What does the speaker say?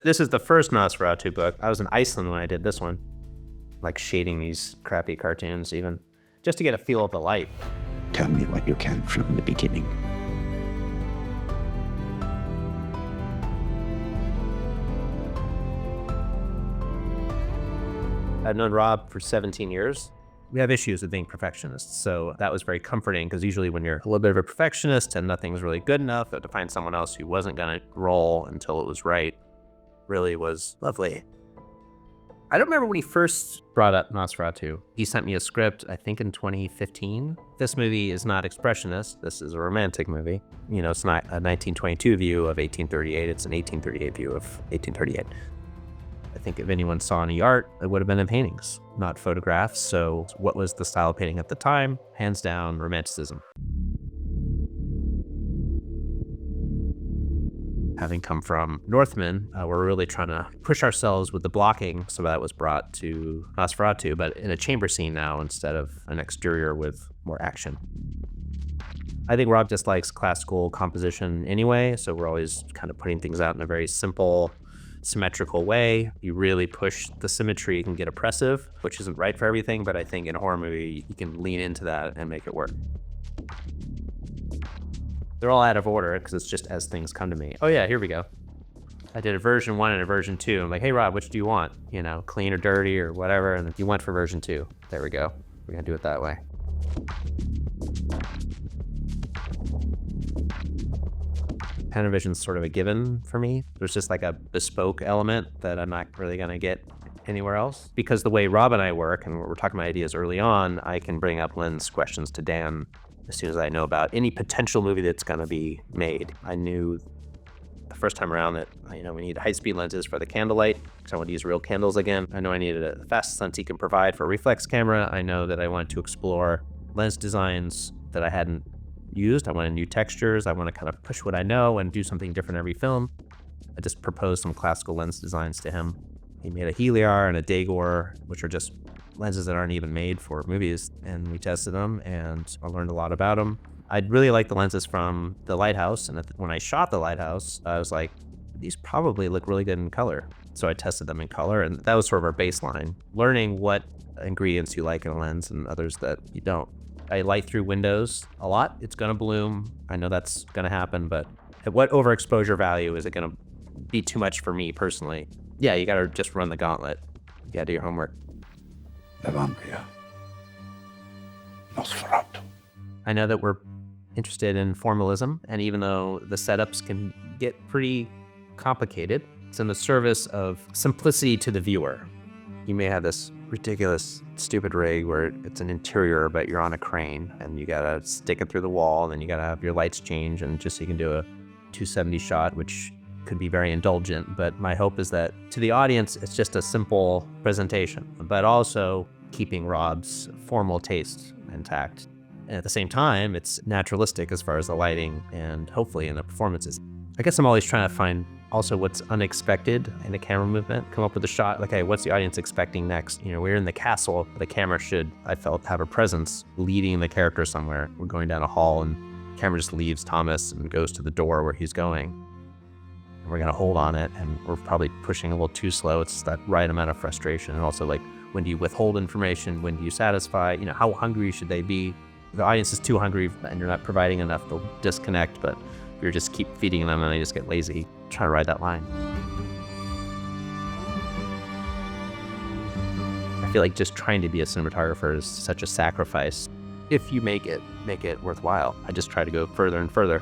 This is the first Nosferatu book. I was in Iceland when I did this one, like shading these crappy cartoons even, just to get a feel of the light. Tell me what you can from the beginning. I've known Rob for 17 years. We have issues with being perfectionists, so that was very comforting because usually when you're a little bit of a perfectionist and nothing's really good enough, to find someone else who wasn't going to roll until it was right really was lovely. I don't remember when he first brought up Nosferatu. He sent me a script, I think in 2015. This movie is not expressionist. This is a romantic movie. You know, it's not a 1922 view of 1838. It's an 1838 view of 1838. I think if anyone saw any art, it would have been in paintings, not photographs. So what was the style of painting at the time? Hands down, Romanticism. Having come from Northman, we're really trying to push ourselves with the blocking, so that was brought to Nosferatu, but in a chamber scene now instead of an exterior with more action. I think Rob just likes classical composition anyway, so we're always kind of putting things out in a very simple, symmetrical way. You really push the symmetry, you can get oppressive, which isn't right for everything, but I think in a horror movie, you can lean into that and make it work. They're all out of order because it's just as things come to me. Oh yeah, here we go. I did a version 1 and a version 2. I'm like, hey Rob, which do you want? You know, clean or dirty or whatever. And you went for version 2. There we go. We're gonna do it that way. Panavision's sort of a given for me. There's just like a bespoke element that I'm not really gonna get anywhere else. Because the way Rob and I work, and we're talking about ideas early on, I can bring up lens questions to Dan as soon as I know about any potential movie that's gonna be made. I knew the first time around that, you know, we need high-speed lenses for the candlelight, because I want to use real candles again. I know I needed the fastest lens he can provide for a reflex camera. I know that I wanted to explore lens designs that I hadn't used. I wanted new textures. I want to kind of push what I know and do something different every film. I just proposed some classical lens designs to him. He made a Heliar and a Daguerre, which are just lenses that aren't even made for movies, and we tested them and I learned a lot about them. I really like the lenses from the Lighthouse, and when I shot the Lighthouse, I was like, these probably look really good in color. So I tested them in color, and that was sort of our baseline. Learning what ingredients you like in a lens and others that you don't. I light through windows a lot. It's gonna bloom. I know that's gonna happen, but at what overexposure value is it gonna be too much for me personally? Yeah, you gotta just run the gauntlet. You gotta do your homework. The vampire. Nosferatu. I know that we're interested in formalism, and even though the setups can get pretty complicated, it's in the service of simplicity to the viewer. You may have this ridiculous, stupid rig where it's an interior, but you're on a crane, and you gotta stick it through the wall, and then you gotta have your lights change, and just so you can do a 270 shot, which could be very indulgent, but my hope is that to the audience, it's just a simple presentation, but also keeping Rob's formal taste intact. And at the same time, it's naturalistic as far as the lighting and hopefully in the performances. I guess I'm always trying to find also what's unexpected in the camera movement, come up with a shot, like, hey, what's the audience expecting next? You know, we're in the castle, the camera should, I felt, have a presence leading the character somewhere. We're going down a hall and the camera just leaves Thomas and goes to the door where he's going. We're gonna hold on it, and we're probably pushing a little too slow. It's that right amount of frustration. And also, like, when do you withhold information? When do you satisfy? You know, how hungry should they be? If the audience is too hungry and you're not providing enough, they'll disconnect. But if you just keep feeding them and they just get lazy, try to ride that line. I feel like just trying to be a cinematographer is such a sacrifice. If you make it worthwhile. I just try to go further and further.